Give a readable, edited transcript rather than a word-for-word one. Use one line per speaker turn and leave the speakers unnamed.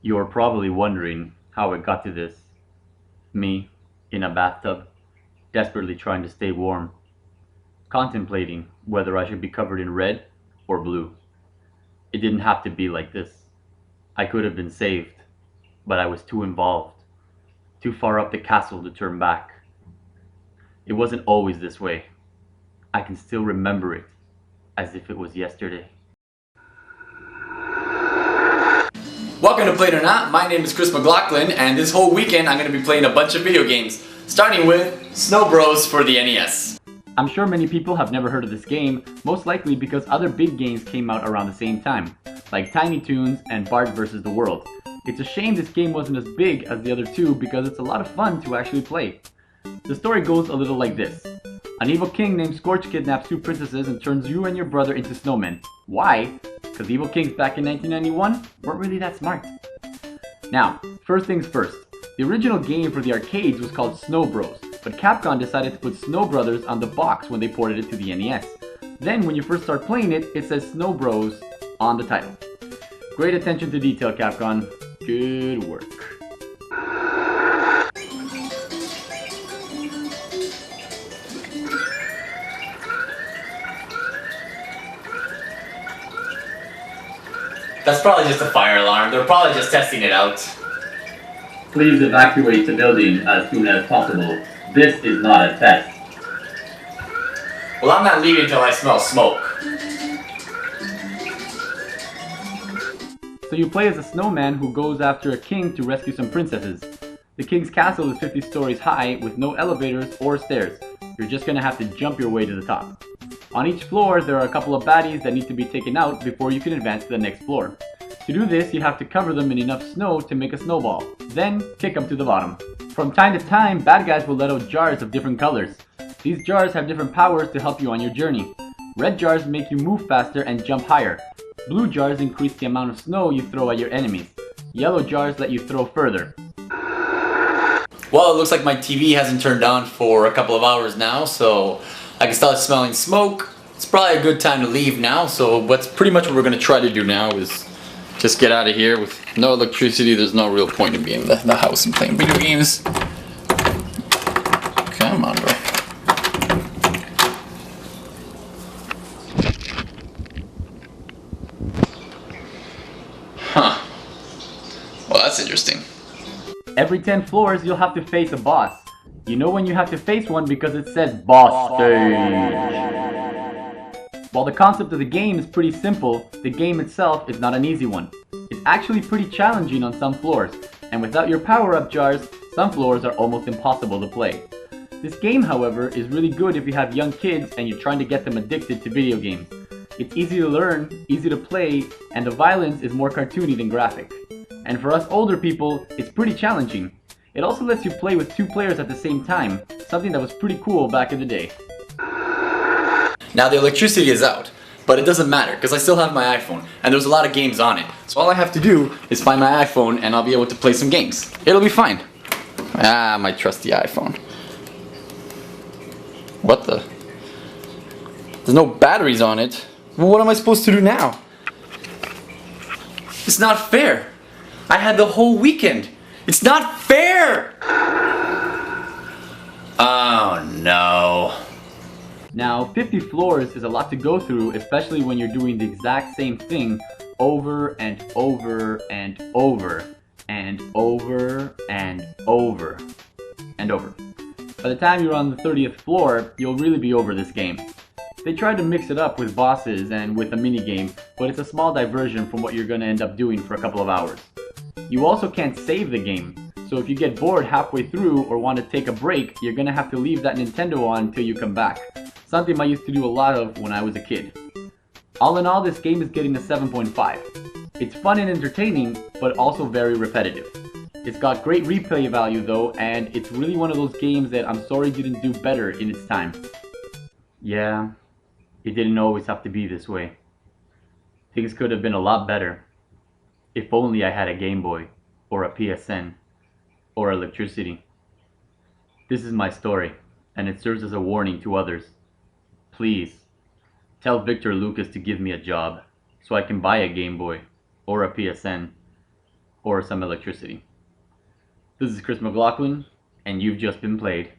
You're probably wondering how it got to this. Me, in a bathtub, desperately trying to stay warm, contemplating whether I should be covered in red or blue. It didn't have to be like this. I could have been saved, but I was too involved, too far up the castle to turn back. It wasn't always this way. I can still remember it as if it was yesterday.
Welcome to Playitornot. My name is Chris McLaughlin, and this whole weekend I'm going to be playing a bunch of video games, starting with Snow Bros for the NES.
I'm sure many people have never heard of this game, most likely because other big games came out around the same time, like Tiny Toons and Bart vs. the World. It's a shame this game wasn't as big as the other two because it's a lot of fun to actually play. The story goes a little like this. An evil king named Scorch kidnaps two princesses and turns you and your brother into snowmen. Why? Because evil kings back in 1991 weren't really that smart. Now, first things first. The original game for the arcades was called Snow Bros, but Capcom decided to put Snow Brothers on the box when they ported it to the NES. Then when you first start playing it, it says Snow Bros on the title. Great attention to detail, Capcom. Good work.
That's probably just a fire alarm. They're probably just testing it out.
Please evacuate the building as soon as possible. This is not a test.
Well, I'm not leaving until I smell smoke.
So you play as a snowman who goes after a king to rescue some princesses. The king's castle is 50 stories high with no elevators or stairs. You're just gonna have to jump your way to the top. On each floor, there are a couple of baddies that need to be taken out before you can advance to the next floor. To do this, you have to cover them in enough snow to make a snowball, then kick them to the bottom. From time to time, bad guys will let out jars of different colors. These jars have different powers to help you on your journey. Red jars make you move faster and jump higher. Blue jars increase the amount of snow you throw at your enemies. Yellow jars let you throw further.
Well, it looks like my TV hasn't turned on for a couple of hours now, so I can start smelling smoke. It's probably a good time to leave now, so that's pretty much what we're going to try to do now is just get out of here. With no electricity, there's no real point in being in the house and playing video games. Come on, bro. Huh. Well, that's interesting.
Every 10 floors, you'll have to face a boss. You know when you have to face one because it says Boss Stage. While the concept of the game is pretty simple, the game itself is not an easy one. It's actually pretty challenging on some floors, and without your power-up jars, some floors are almost impossible to play. This game, however, is really good if you have young kids and you're trying to get them addicted to video games. It's easy to learn, easy to play, and the violence is more cartoony than graphic. And for us older people, it's pretty challenging. It also lets you play with two players at the same time, something that was pretty cool back in the day.
Now the electricity is out, but it doesn't matter because I still have my iPhone and there's a lot of games on it. So all I have to do is find my iPhone and I'll be able to play some games. It'll be fine. Ah, my trusty iPhone. What the? There's no batteries on it. Well, what am I supposed to do now? It's not fair. I had the whole weekend. It's not fair! Oh no.
Now, 50 floors is a lot to go through, especially when you're doing the exact same thing over and over and over and over and over and over. By the time you're on the 30th floor, you'll really be over this game. They tried to mix it up with bosses and with a minigame, but it's a small diversion from what you're going to end up doing for a couple of hours. You also can't save the game, so if you get bored halfway through or want to take a break, you're going to have to leave that Nintendo on until you come back. Something I used to do a lot of when I was a kid. All in all, this game is getting a 7.5. It's fun and entertaining, but also very repetitive. It's got great replay value though, and it's really one of those games that I'm sorry didn't do better in its time. Yeah, it didn't always have to be this way. Things could have been a lot better. If only I had a Game Boy, or a PSN, or electricity. This is my story, and it serves as a warning to others. Please, tell Victor Lucas to give me a job, so I can buy a Game Boy, or a PSN, or some electricity. This is Chris McLaughlin, and you've just been played.